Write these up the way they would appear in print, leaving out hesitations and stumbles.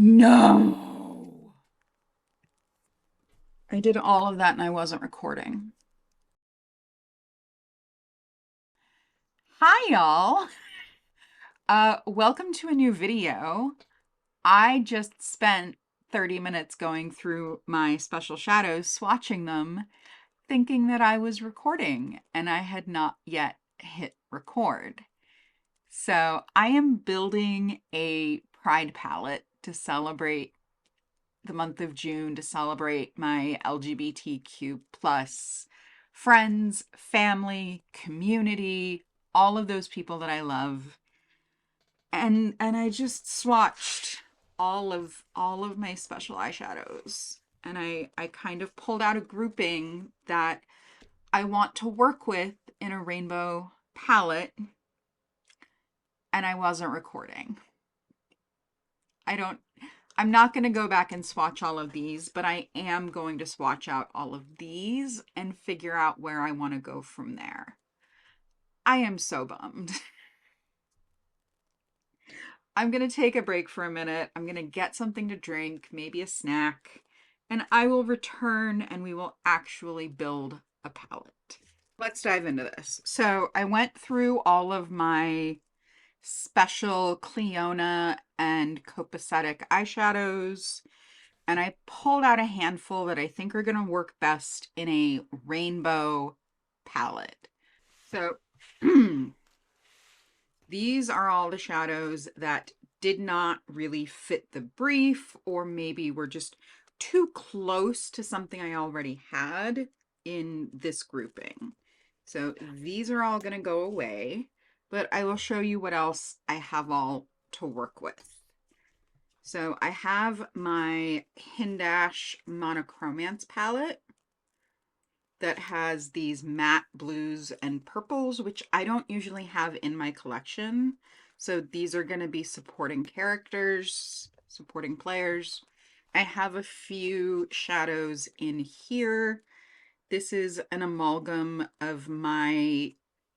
No. I did all of that and I wasn't recording. Hi, y'all. Welcome to a new video. I just spent 30 minutes going through my special shadows, swatching them, thinking that I was recording, and I had not yet hit record. So I am building a pride palette to celebrate the month of June, to celebrate my LGBTQ plus friends, family, community, all of those people that I love. And I just swatched all of my special eyeshadows. And I kind of pulled out a grouping that I want to work with in a rainbow palette, and I wasn't recording. I'm not going to go back and swatch all of these, but I am going to swatch out all of these and figure out where I want to go from there. I am so bummed. I'm going to take a break for a minute. I'm going to get something to drink, maybe a snack, and I will return and we will actually build a palette. Let's dive into this. So I went through all of my special Clionadh and Copacetic eyeshadows, and I pulled out a handful that I think are going to work best in a rainbow palette. So these are all the shadows that did not really fit the brief, or maybe were just too close to something I already had in this grouping. So these are all going to go away, but I will show you what else I have all to work with. So I have my Hindash Monochromance palette that has these matte blues and purples, which I don't usually have in my collection. So these are going to be supporting characters, supporting players. I have a few shadows in here. This is an amalgam of my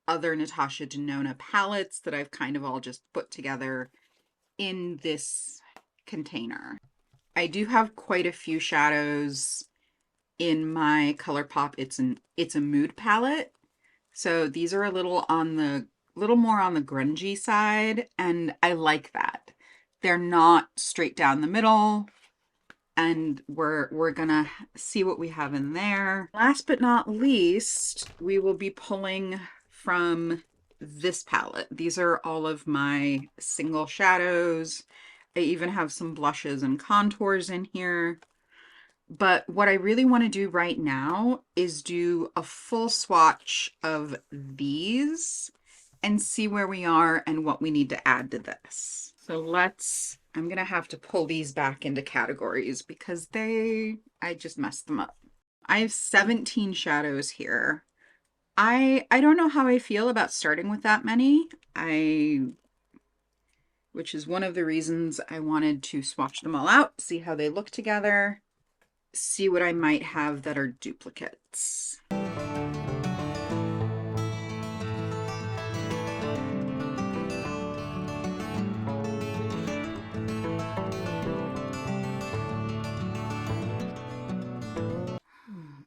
other Natasha Denona palettes that I've kind of all just put together in this container. I do have quite a few shadows in my ColourPop. It's a mood palette. So these are a little more on the grungy side, and I like that. They're not straight down the middle, and we're gonna see what we have in there. Last but not least, we will be pulling from this palette. These are all of my single shadows. I even have some blushes and contours in here. But what I really want to do right now is do a full swatch of these and see where we are and what we need to add to this. So I'm going to have to pull these back into categories because I just messed them up. I have 17 shadows here. I don't know how I feel about starting with that many. Which is one of the reasons I wanted to swatch them all out, see how they look together, see what I might have that are duplicates.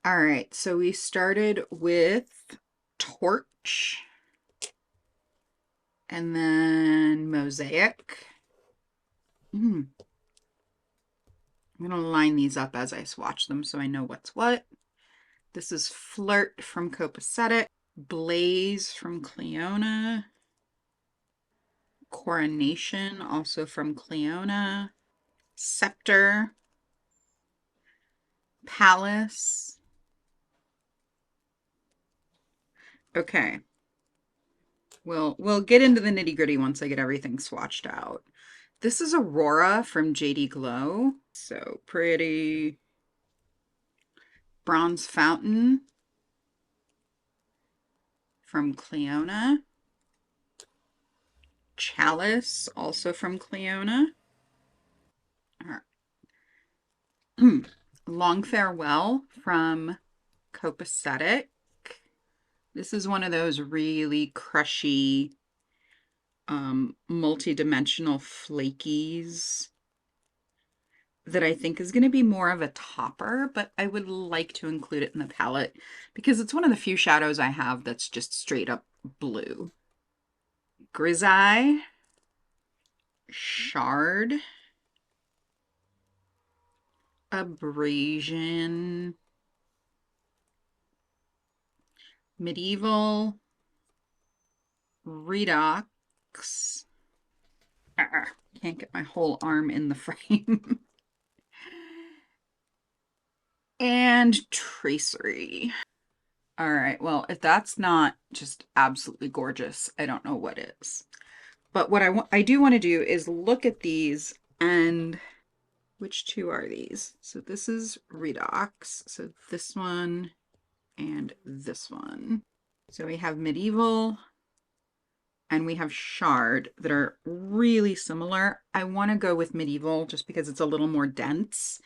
All right, so we started with Torch and then Mosaic. I'm gonna line these up as I swatch them so I know what's what. This is Flirt from Copacetic, Blaze from Clionadh, Coronation also from Clionadh, Scepter, Palace. Okay. We'll get into the nitty-gritty once I get everything swatched out. This is Aurora from JD Glow. So pretty. Bronze Fountain from Clionadh. Chalice, also from Clionadh. Long Farewell from Copacetic. This is one of those really crushy, multi-dimensional flakies. that I think is going to be more of a topper, but I would like to include it in the palette because it's one of the few shadows I have that's just straight up blue. Grisaille, Shard, Abrasion, Medieval, Redox. Can't get my whole arm in the frame. And Tracery. All right, well, if that's not just absolutely gorgeous, I don't know what is. But what I do want to do is look at these, and which two are these? So this is Redox. So this one and this one. So we have Medieval and we have Shard that are really similar. I want to go with Medieval just because it's a little more dense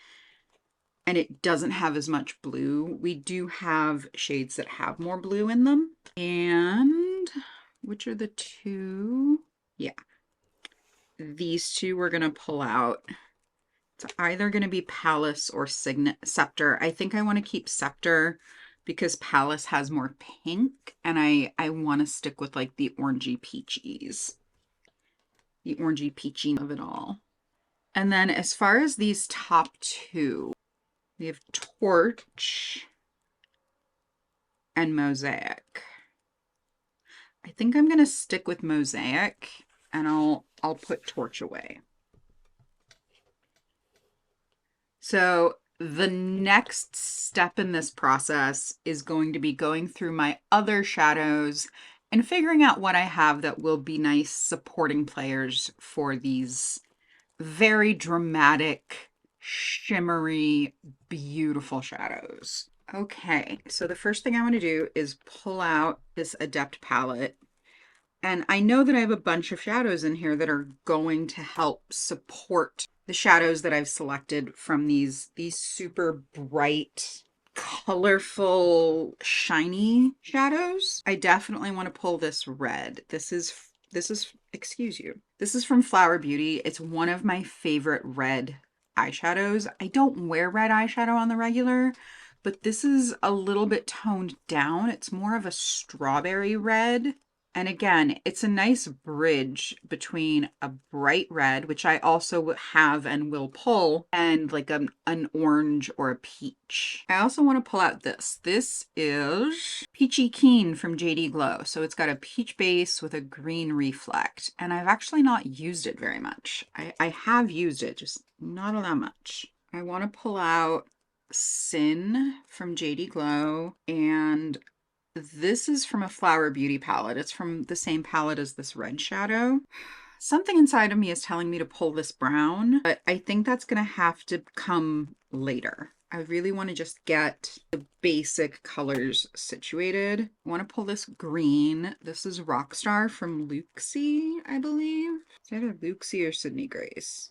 and it doesn't have as much blue. We do have shades that have more blue in them. And which are the two? Yeah. These two we're going to pull out. It's either going to be Palace or Scepter. I think I want to keep Scepter because Palace has more pink, and I want to stick with like the orangey peachies. The orangey peachy of it all. And then as far as these top two, we have Torch and Mosaic. I think I'm going to stick with Mosaic, and I'll put Torch away. So the next step in this process is going to be going through my other shadows and figuring out what I have that will be nice supporting players for these very dramatic, shimmery, beautiful shadows. Okay, so the first thing I want to do is pull out this Adept palette. And I know that I have a bunch of shadows in here that are going to help support the shadows that I've selected from these super bright, colorful, shiny shadows. I definitely want to pull this red. This is, excuse you. This is from Flower Beauty. It's one of my favorite red eyeshadows. I don't wear red eyeshadow on the regular, but this is a little bit toned down. It's more of a strawberry red. And again, it's a nice bridge between a bright red, which I also have and will pull, and like an orange or a peach. I also want to pull out this. This is Peachy Keen from JD Glow. So it's got a peach base with a green reflect. And I've actually not used it very much. I have used it, just not all that much. I want to pull out Sin from JD Glow, and this is from a Flower Beauty palette. It's from the same palette as this red shadow. Something inside of me is telling me to pull this brown, but I think that's going to have to come later. I really want to just get the basic colors situated. I want to pull this green. This is Rockstar from Looxi, I believe. Is that a Looxi or Sydney Grace?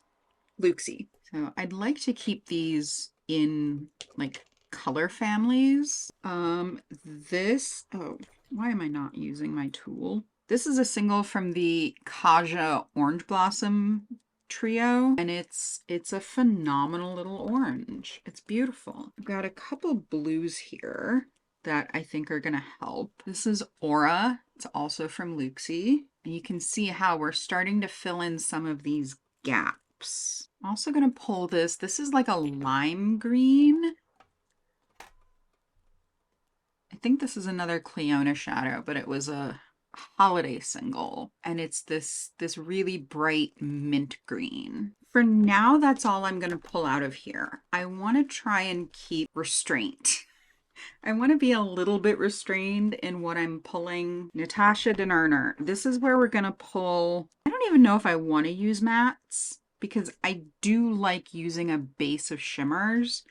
Looxi. So I'd like to keep these in like color families. Why am I not using my tool? This is a single from the Kaja Orange Blossom trio, and it's a phenomenal little orange. It's beautiful. I've got a couple blues here that I think are gonna help. This is Aura. It's also from Looxi. And you can see how we're starting to fill in some of these gaps. I'm also gonna pull this. This is like a lime green. I think this is another Clionadh shadow, but it was a holiday single, and it's this really bright mint green. For now, that's all I'm going to pull out of here. I want to try and keep restraint. I want to be a little bit restrained in what I'm pulling. Natasha Denarner. This is where we're going to pull. I don't even know if I want to use mattes because I do like using a base of shimmers.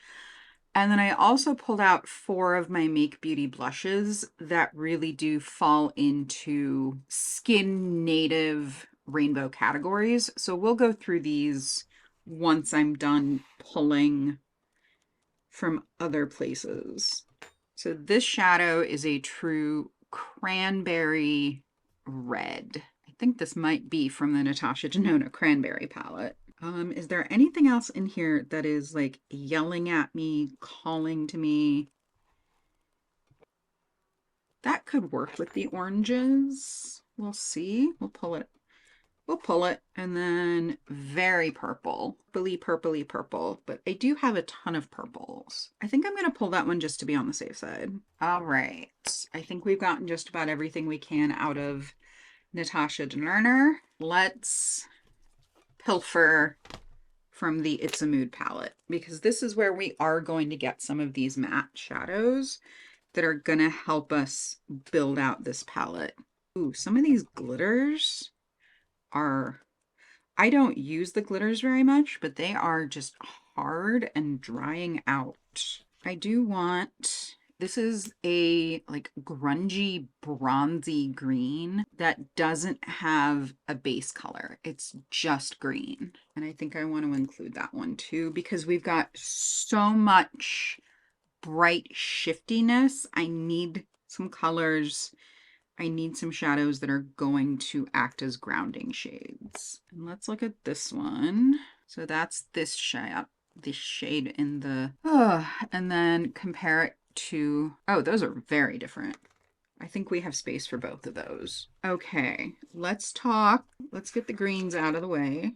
And then I also pulled out 4 of my Make Beauty blushes that really do fall into skin native rainbow categories. So we'll go through these once I'm done pulling from other places. So this shadow is a true cranberry red. I think this might be from the Natasha Denona Cranberry palette. Is there anything else in here that is like yelling at me, calling to me? That could work with the oranges. We'll see. We'll pull it. We'll pull it. And then very purple. Purpley purple. But I do have a ton of purples. I think I'm going to pull that one just to be on the safe side. All right. I think we've gotten just about everything we can out of Natasha Dennerner. Let's pilfer from the It's a Mood palette, because this is where we are going to get some of these matte shadows that are gonna help us build out this palette. Ooh, some of these glitters are, I don't use the glitters very much, but they are just hard and drying out. I do want, this is a like grungy bronzy green that doesn't have a base color. It's just green. And I think I want to include that one too, because we've got so much bright shiftiness. I need some colors. I need some shadows that are going to act as grounding shades. And let's look at this one. So that's this shade in the, and then compare it to, oh, those are very different. I think we have space for both of those. Okay, let's talk. Let's get the greens out of the way.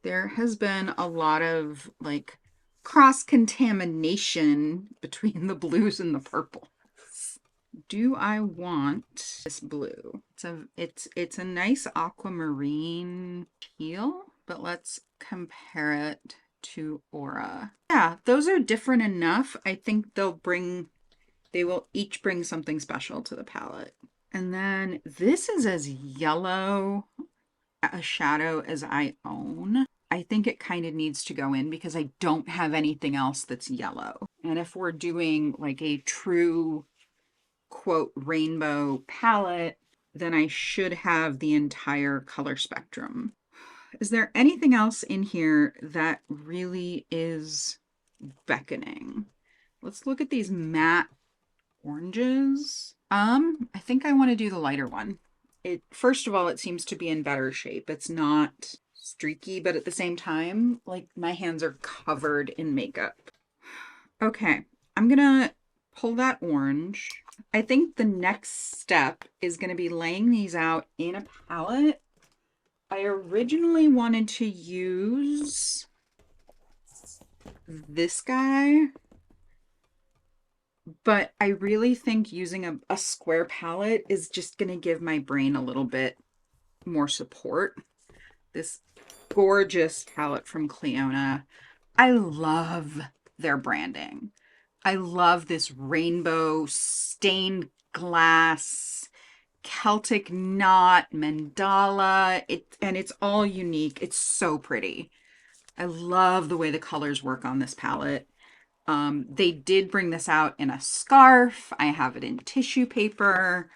There has been a lot of like cross-contamination between the blues and the purples. Do I want this blue? It's a nice aquamarine teal, but let's compare it to Aura. Yeah, those are different enough. I think they will each bring something special to the palette. And then this is as yellow a shadow as I own. I think it kind of needs to go in because I don't have anything else that's yellow. And if we're doing like a true quote rainbow palette, then I should have the entire color spectrum. Is there anything else in here that really is beckoning? Let's look at these matte oranges. I think I want to do the lighter one. First of all, it seems to be in better shape. It's not streaky, but at the same time, like my hands are covered in makeup. Okay, I'm gonna pull that orange. I think the next step is going to be laying these out in a palette. I originally wanted to use this guy, but I really think using a square palette is just going to give my brain a little bit more support. This gorgeous palette from Clionadh. I love their branding. I love this rainbow stained glass, Celtic knot, mandala. And it's all unique. It's so pretty. I love the way the colors work on this palette. They did bring this out in a scarf. I have it in tissue paper.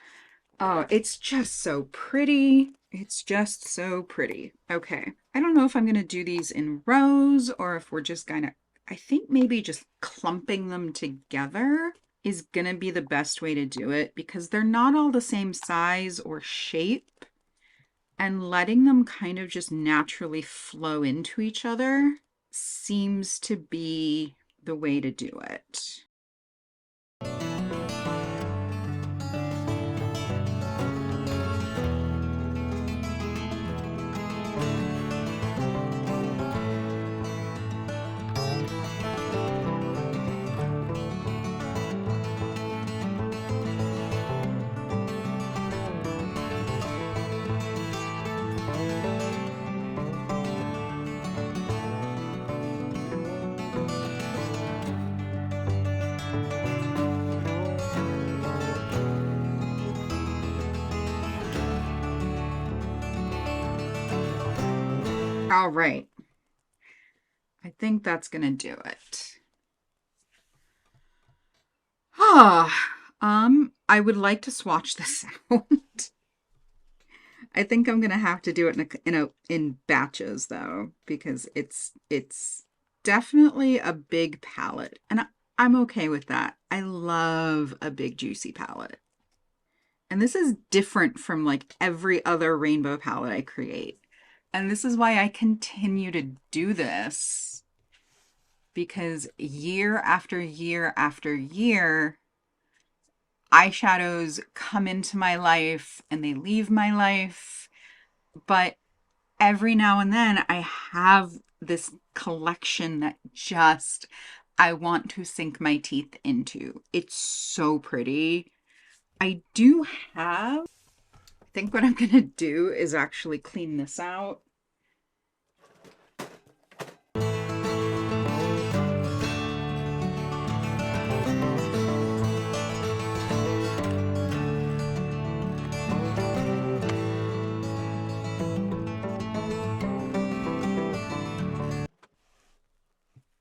Oh, it's just so pretty. It's just so pretty. Okay. I don't know if I'm going to do these in rows or if we're just going to, I think maybe just clumping them together is going to be the best way to do it because they're not all the same size or shape, and letting them kind of just naturally flow into each other seems to be the way to do it. All right. I think that's going to do it. I would like to swatch this out. I think I'm going to have to do it in batches though, because it's definitely a big palette, and I'm okay with that. I love a big juicy palette. And this is different from like every other rainbow palette I create. And this is why I continue to do this, because year after year after year, eyeshadows come into my life and they leave my life. But every now and then I have this collection that just I want to sink my teeth into. It's so pretty. I do have, I think what I'm going to do is actually clean this out.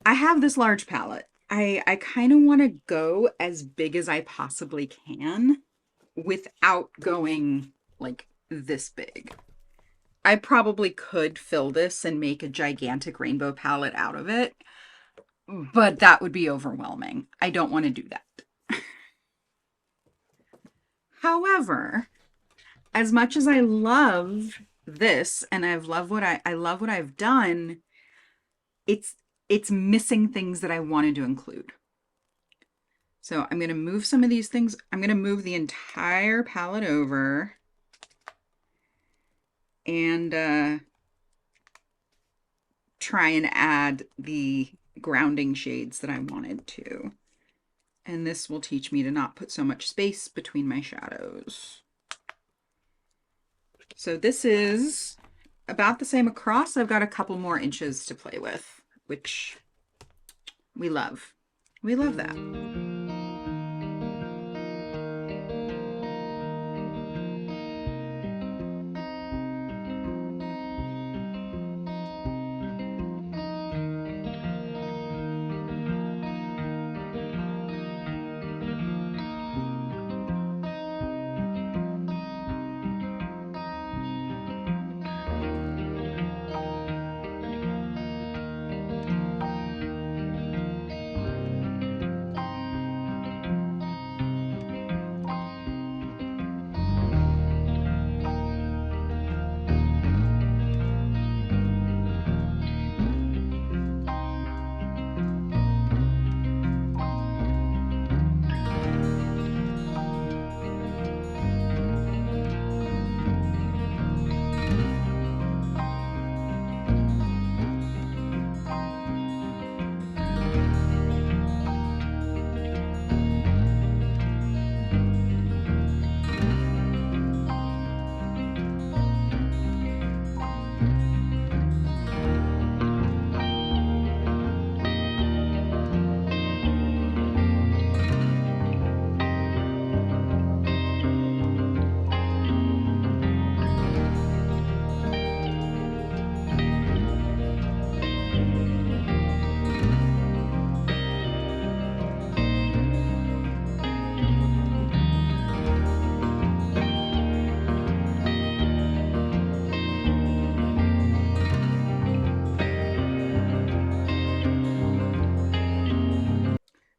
I have this large palette. I kind of want to go as big as I possibly can without going like this big. I probably could fill this and make a gigantic rainbow palette out of it, but that would be overwhelming. I don't want to do that. However, as much as I love this and I love what I've done, it's missing things that I wanted to include. So I'm going to move some of these things. I'm going to move the entire palette over and try and add the grounding shades that I wanted to. And this will teach me to not put so much space between my shadows. So this is about the same across. I've got a couple more inches to play with, which we love. We love that.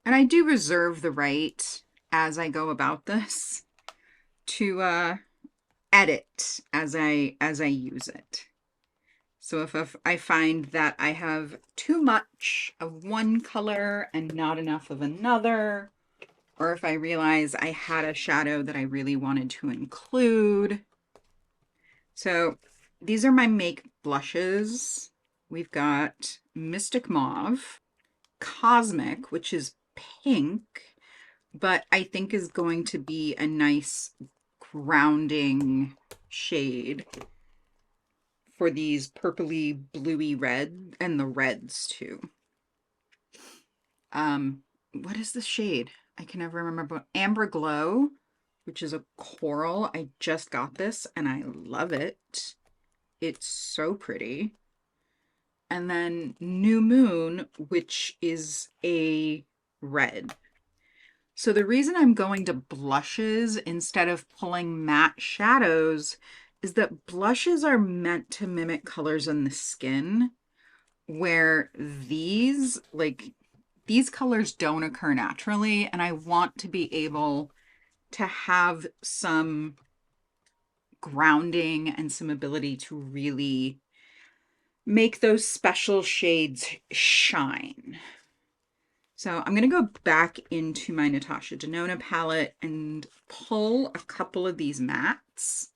And I do reserve the right, as I go about this, to edit as I use it. So if I find that I have too much of one color and not enough of another, or if I realize I had a shadow that I really wanted to include. So these are my Make blushes. We've got Mystic Mauve, Cosmic, which is pink, but I think is going to be a nice grounding shade for these purpley bluey red and the reds too. What is this shade? I can never remember, but Amber Glow, which is a coral. I just got this and I love it. It's so pretty. And then New Moon, which is a red. So the reason I'm going to blushes instead of pulling matte shadows is that blushes are meant to mimic colors in the skin, where these colors don't occur naturally, and I want to be able to have some grounding and some ability to really make those special shades shine. So I'm going to go back into my Natasha Denona palette and pull a couple of these mattes,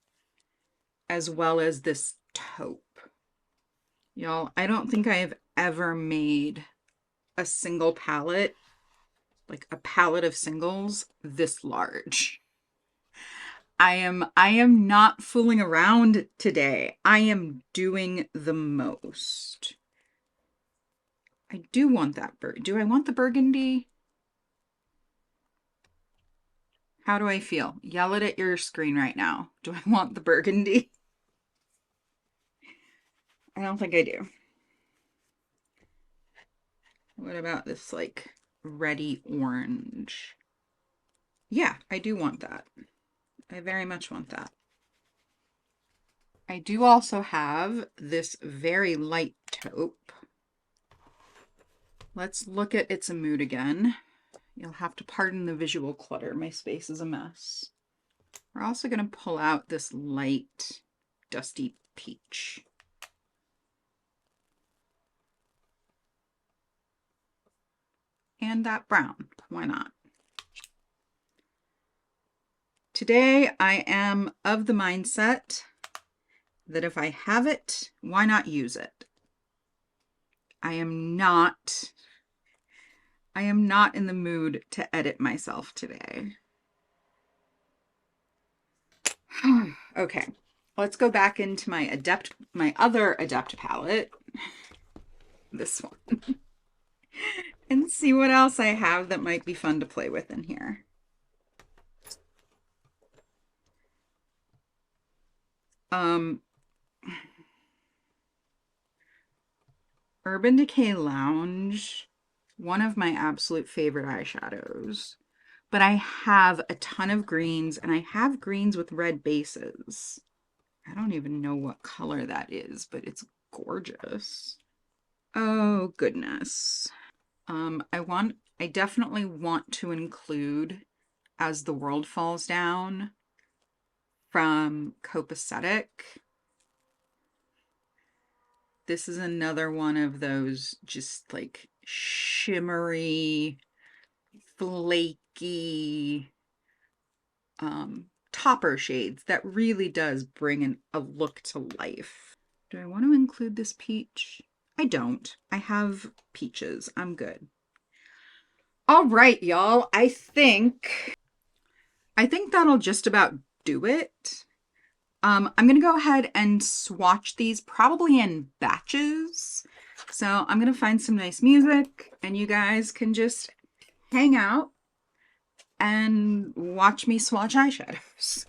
as well as this taupe. Y'all, I don't think I have ever made a single palette, like a palette of singles, this large. I am not fooling around today. I am doing the most. I do want that do I want the burgundy? How do I feel? Yell it at your screen right now. Do I want the burgundy? I don't think I do. What about this like reddy orange? Yeah, I do want that. I very much want that. I do also have this very light taupe. Let's look at It's a Mood again. You'll have to pardon the visual clutter. My space is a mess. We're also going to pull out this light, dusty peach. And that brown. Why not? Today, I am of the mindset that if I have it, why not use it? I am not in the mood to edit myself today. Okay, let's go back into my other Adept palette, this one, and see what else I have that might be fun to play with in here. Urban Decay Lounge, one of my absolute favorite eyeshadows, but I have a ton of greens, and I have greens with red bases. I don't even know what color that is, but it's gorgeous. Oh goodness. I definitely want to include As the World Falls Down from Copacetic. This is another one of those just like shimmery, flaky topper shades that really does bring a look to life. Do I want to include this peach? I don't. I have peaches. I'm good. All right, y'all. I think that'll just about do it. I'm going to go ahead and swatch these probably in batches. So I'm going to find some nice music, and you guys can just hang out and watch me swatch eyeshadows.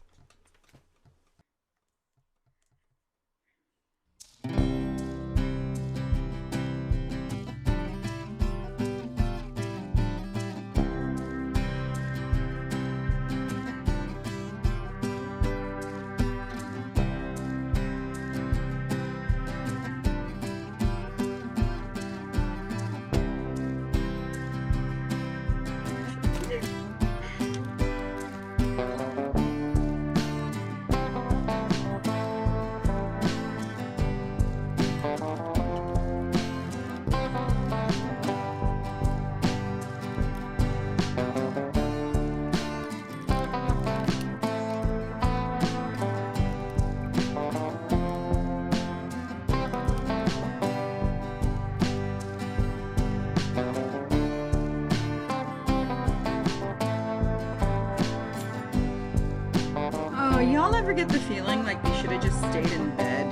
Oh, y'all ever get the feeling like we should have just stayed in bed?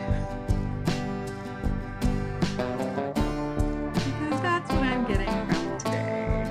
Because that's what I'm getting from today.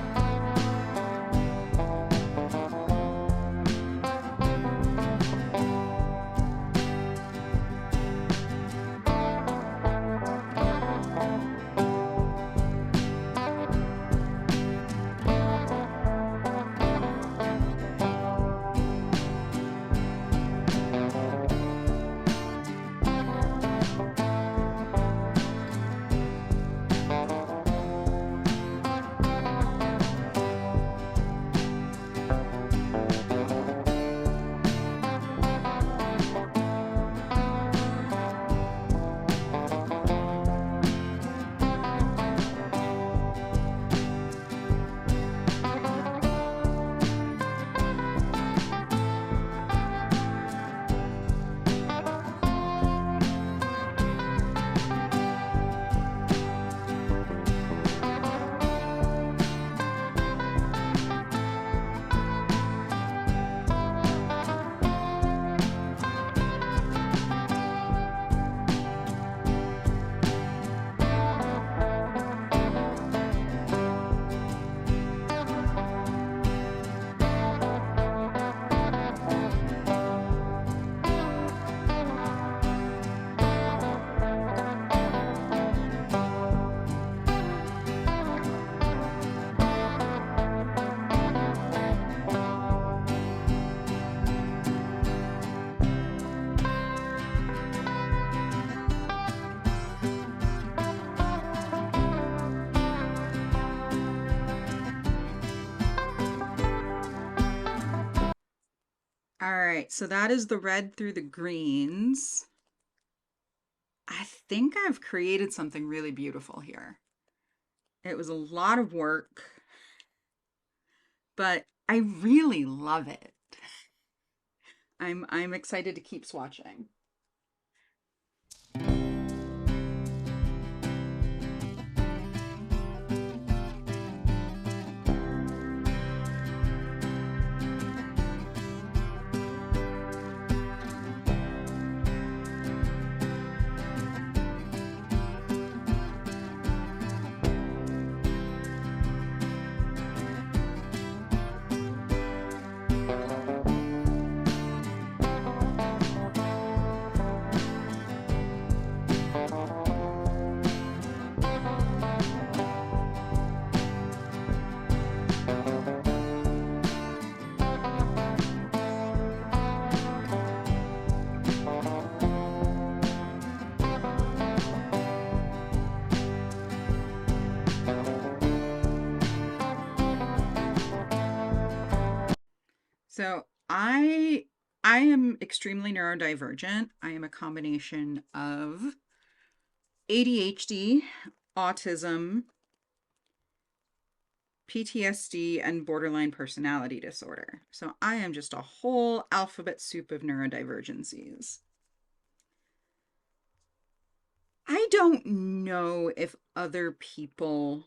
All right, so that is the red through the greens. I think I've created something really beautiful here. It was a lot of work, but I really love it. I'm excited to keep swatching. So I am extremely neurodivergent. I am a combination of ADHD, autism, PTSD, and borderline personality disorder. So I am just a whole alphabet soup of neurodivergencies. I don't know if other people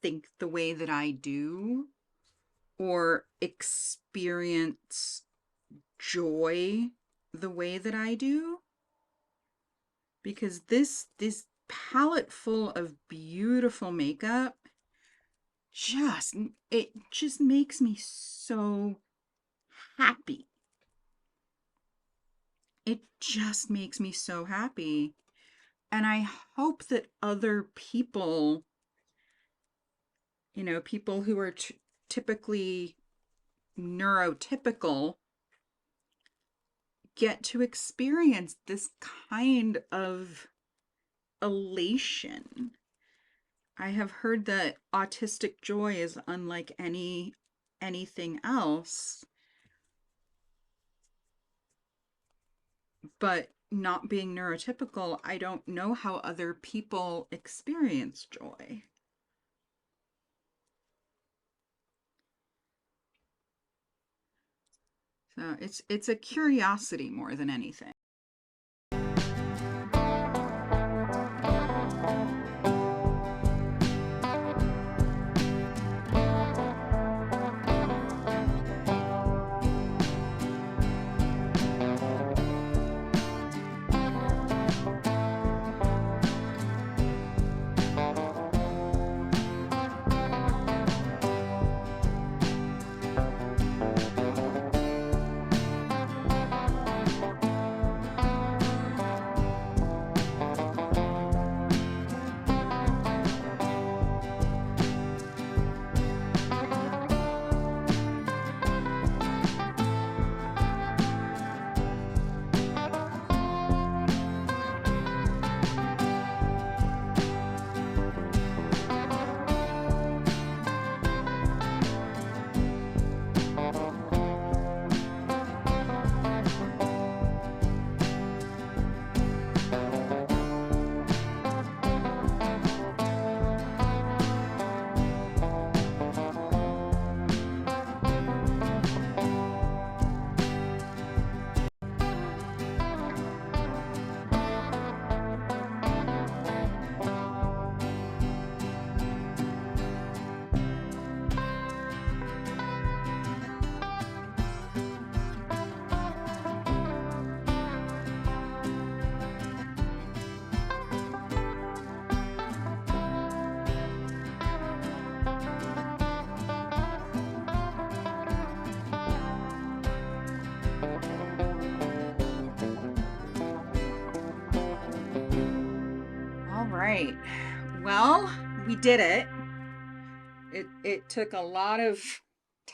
think the way that I do or experience joy the way that I do, because this palette full of beautiful makeup it just makes me so happy. It just makes me so happy. And I hope that other people, you know, people who are typically neurotypical, get to experience this kind of elation. I have heard that autistic joy is unlike anything else, but not being neurotypical, I don't know how other people experience joy. So it's a curiosity more than anything. Right. Well, we did it. It took a lot of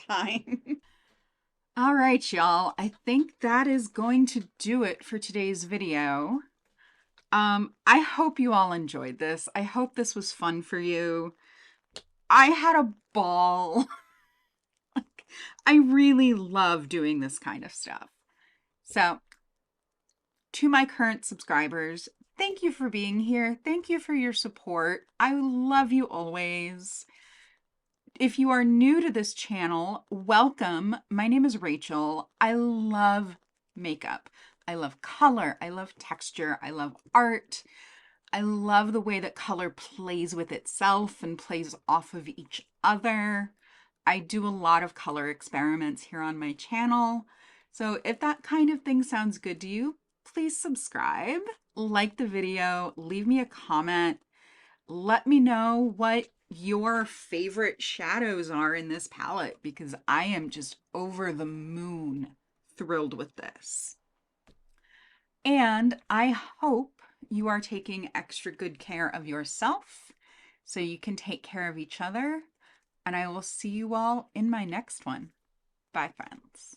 time. All right, y'all. I think that is going to do it for today's video. I hope you all enjoyed this. I hope this was fun for you. I had a ball. I really love doing this kind of stuff. So, to my current subscribers, thank you for being here. Thank you for your support. I love you always. If you are new to this channel, welcome. My name is Rachel. I love makeup. I love color. I love texture. I love art. I love the way that color plays with itself and plays off of each other. I do a lot of color experiments here on my channel. So if that kind of thing sounds good to you, please subscribe, like the video, leave me a comment. Let me know what your favorite shadows are in this palette because I am just over the moon thrilled with this. And I hope you are taking extra good care of yourself so you can take care of each other. And I will see you all in my next one. Bye, friends.